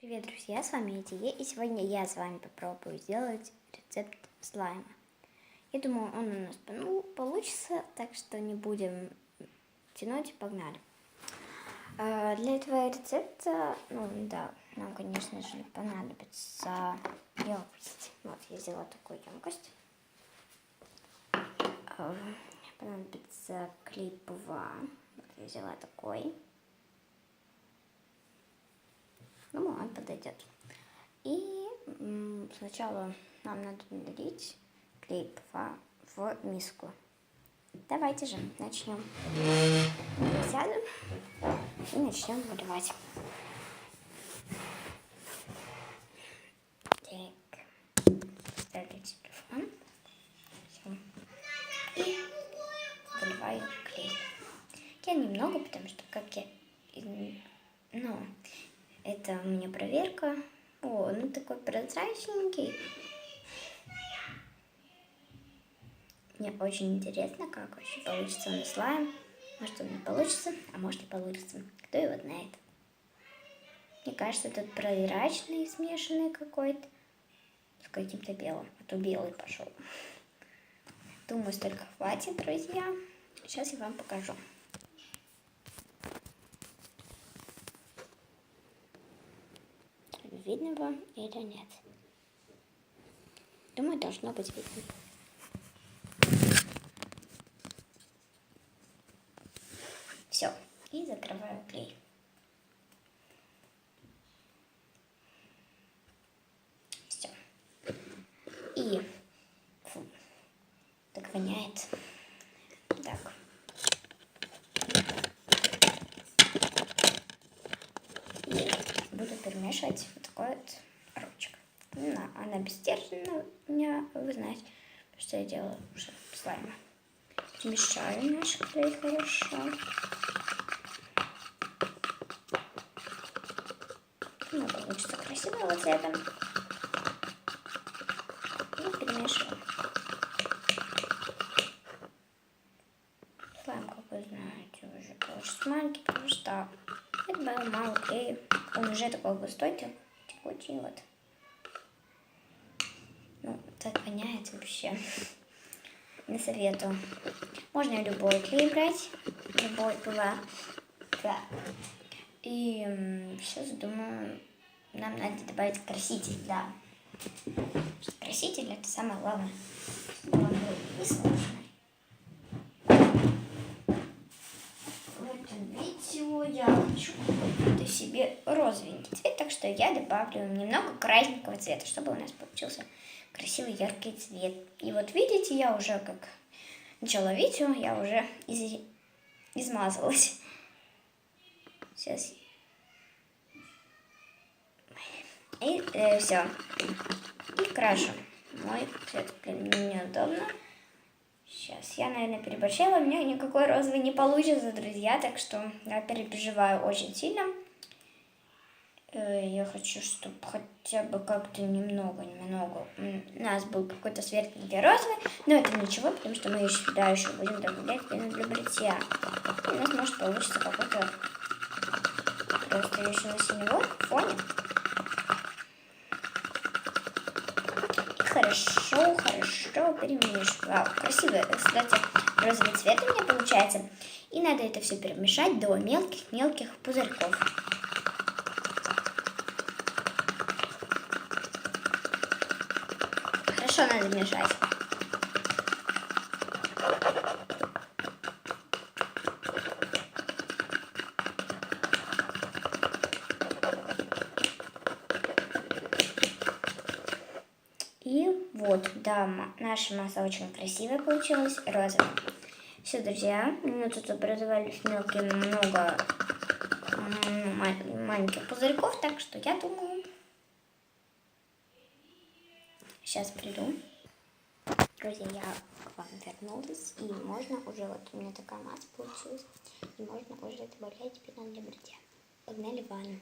Привет, друзья, с вами Этие, и сегодня я с вами попробую сделать рецепт слайма. Я думаю, он у нас получится, так что не будем тянуть, погнали. Для этого рецепта, нам, конечно же, понадобится емкость. Вот, я взяла такую емкость. Понадобится клей ПВА. Вот, я взяла такой. Думаю, он подойдет. И сначала нам надо налить клей ПВА в миску. Давайте же начнем. Сядем и начнем выливать. Так, ставлю телефон. Все. И выливаю клей. Я немного, потому что это у меня проверка. Такой прозрачненький. Мне очень интересно, как вообще получится он слайм. Может, он не получится, а может и получится. Кто его знает. Мне кажется, этот прозрачный, смешанный какой-то с каким-то белым. А то белый пошел. Думаю, столько хватит, друзья. Сейчас я вам покажу. Видно вам или нет? Думаю, должно быть видно. Все. И закрываю клей. Все. И так воняет. Так. И буду перемешивать вот такой вот ручкой. Она бесстерженная у меня, вы знаете, что я делаю уже слайма. Перемешаю наш клей хорошо. Получится красивого цвета. И перемешиваю. Слайм, как вы знаете, уже получится маленький, потому что это было мало клея. Он уже такой густой, текучий вот. Так воняет вообще. Не советую. Можно любой клей брать, любой ПВА. Да. И сейчас, думаю, нам надо добавить краситель, да. Краситель — это самое главное. И сложное. В этом видео я хочу какой-то себе розовенький цвет, так что я добавлю немного красненького цвета, чтобы у нас получился красивый яркий цвет. И вот видите, я уже как начало видео, я уже измазалась. Сейчас. И все. И крашу. Мой цвет неудобно. Сейчас. Я, наверное, переборщила. У меня никакой розовый не получится, друзья. Так что я переживаю очень сильно. Я хочу, чтобы хотя бы как-то немного у нас был какой-то светленький розовый. Но это ничего, потому что мы еще будем добавлять пену для бритья. И у нас может получиться какой-то просто еще на синевом фоне. И хорошо перемешиваю. Вау, красивый, кстати, розовый цвет у меня получается. И надо это все перемешать до мелких пузырьков. Хорошо надо мешать. И вот, да, наша масса очень красивая получилась, розовая. Все, друзья, у меня тут образовались много маленьких пузырьков, так что я думаю, сейчас приду. Друзья, я к вам вернулась, и можно уже, вот у меня такая масса получилась, и можно уже добавлять пену для бритья. Погнали в ванну.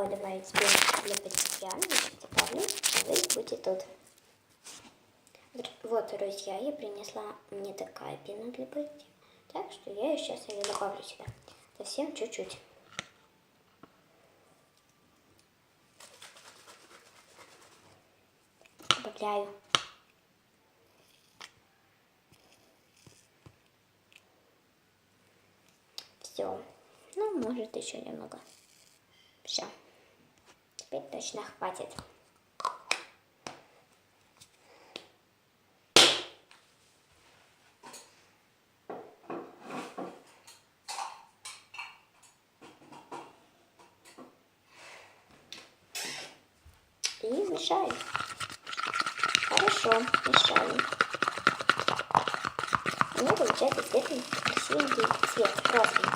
снова добавить пенку для бритья. Сейчас добавлю, а вы будете тут. Вот, друзья, я принесла мне такая пена для бритья. Так что я сейчас ее добавлю сюда. Совсем чуть-чуть. Добавляю. Все. Ну, может, еще немного. Все. Теперь точно хватит. И мешаем. Хорошо, мешаем. У меня получается светлый, красивенький цвет, красный.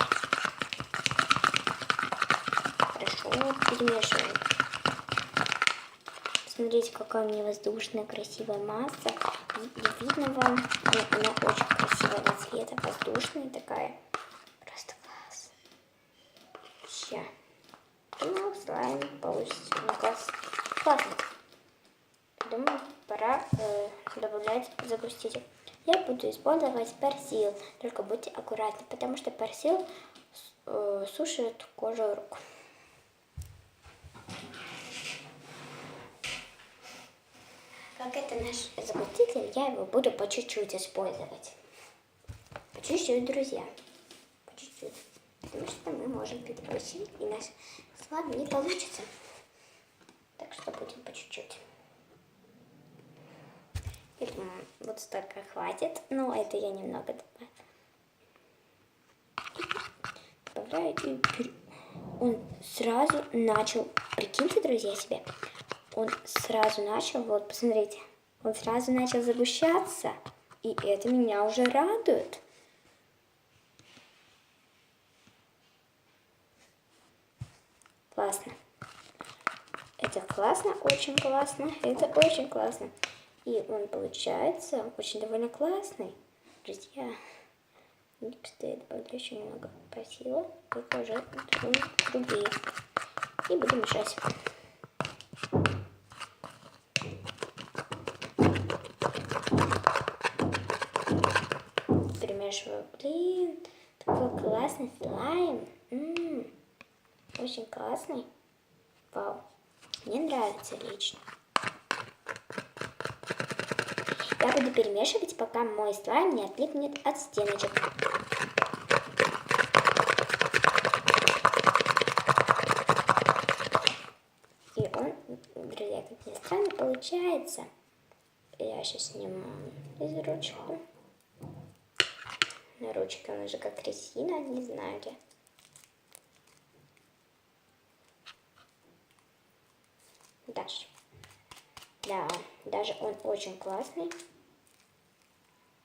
Хорошо, перемешиваем. Смотрите, какая у меня воздушная, красивая масса. И видно вам, она очень красивого цвета, воздушная такая. Просто класс. Все. Думаю, слайм получится. Ну, классно. Думаю, пора добавлять загуститель. Я буду использовать персил, только будьте аккуратны, потому что персил сушит кожу рук. Как это наш загуститель, я его буду по чуть-чуть использовать. По чуть-чуть, друзья. По чуть-чуть. Потому что мы можем переборщить, и наш слайм не получится. Так что будем по чуть-чуть. Я думаю, вот столько хватит. Но это я немного добавляю. И он сразу начал, прикиньте, друзья, себе, он сразу начал, вот посмотрите, он сразу начал загущаться. И это меня уже радует. Классно. Это классно, очень классно, это очень классно. И он получается очень довольно классный, друзья. И, кстати, добавлю еще немного персила, только уже другие. И буду мешать. Перемешиваю. Блин, такой классный слайм. Очень классный. Вау. Мне нравится лично. Я буду перемешивать, пока мой слайм не отлипнет от стеночек. И он, друзья, как ни странно, получается. Я сейчас сниму из ручку. На ручке он уже как резина, не знаю где. Даже. Да, даже он очень классный.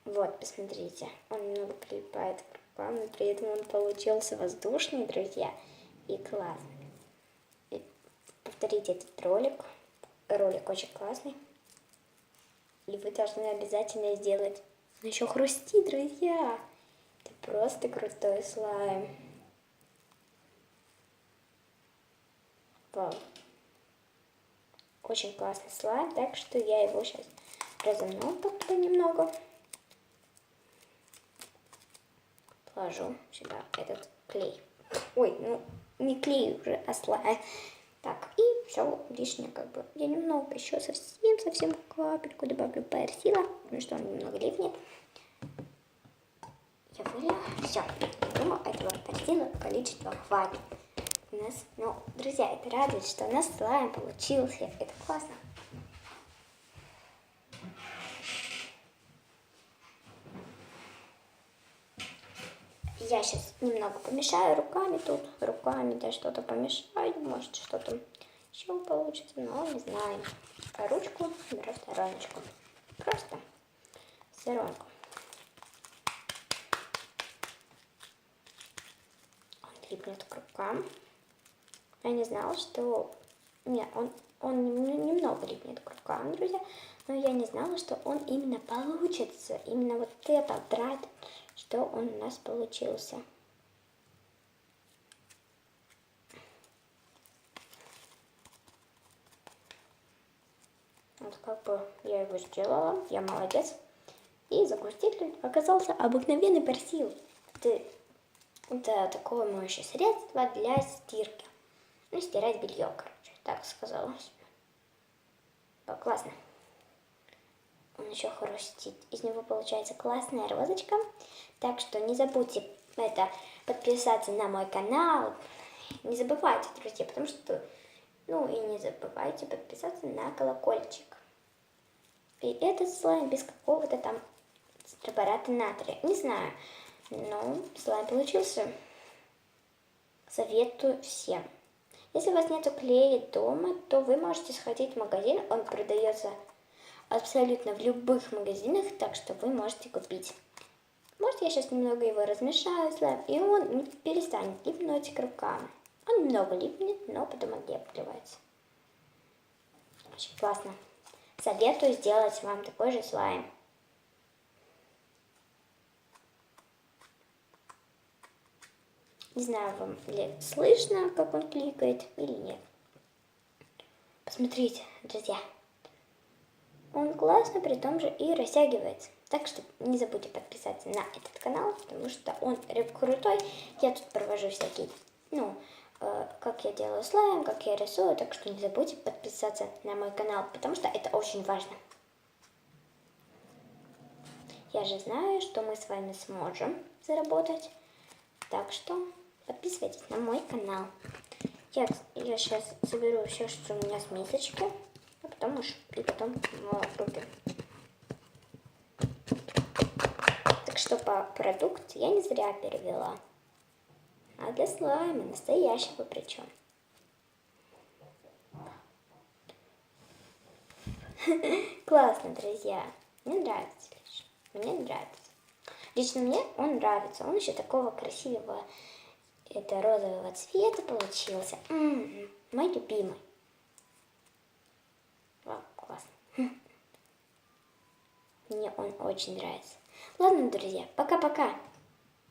Вот, посмотрите, он немного прилипает к рукам, но при этом он получился воздушный, друзья, и классный. И повторите этот ролик. Ролик очень классный. И вы должны обязательно сделать. Он еще хрустит, друзья. Это просто крутой слайм. Вау. Очень классный слайм, так что я его сейчас разомну как-то немного. Положу сюда этот клей. Ой, ну не клей уже, а слайм. Так, и все лишнее как бы. Я немного еще совсем капельку добавлю персила, потому что он немного липнет. Я вылью. Все. Думаю, этого персила количества хватит. У нас, ну, друзья, это радует, что у нас слайм получился. Это классно. Я сейчас немного помешаю руками тут. Руками, да, что-то помешаю. Может, что-то еще получится, но не знаю. А ручку беру в стороночку. Просто в сторонку. Он липнет к рукам. Я не знала, что... Нет, он немного липнет к рукам, друзья. Но я не знала, что он именно получится. Именно вот это драйв, что он у нас получился. Вот как бы я его сделала, я молодец. И загуститель оказался обыкновенный персил. Это такое моющее средство для стирки. Ну, стирать белье, короче, так сказала себе. Классно. Он еще хрустит. Из него получается классная розочка. Так что не забудьте подписаться на мой канал. Не забывайте, друзья, потому что... Ну и не забывайте подписаться на колокольчик. И этот слайм без какого-то там препарата натрия. Не знаю, но слайм получился. Советую всем. Если у вас нету клея дома, то вы можете сходить в магазин. Он продается абсолютно в любых магазинах, так что вы можете купить. Может, я сейчас немного его размешаю, слайм, и он не перестанет липнуть к рукам. Он много липнет, но потом отливается. Очень классно. Советую сделать вам такой же слайм. Не знаю, вам ли слышно, как он кликает или нет. Посмотрите, друзья. Он классно, при том же и растягивается. Так что не забудьте подписаться на этот канал, потому что он крутой. Я тут провожу всякие, как я делаю слайм, как я рисую. Так что не забудьте подписаться на мой канал, потому что это очень важно. Я же знаю, что мы с вами сможем заработать. Так что подписывайтесь на мой канал. Я сейчас соберу все, что у меня с мисочки, а потом купим. Так что по продукции я не зря перевела. А для слайма настоящего причем. Классно, друзья. Мне нравится лично. Мне нравится. Лично мне он нравится. Он еще такого красивого, розового цвета получился. Мой любимый. Вау, классно. Мне он очень нравится. Ладно, друзья, пока-пока.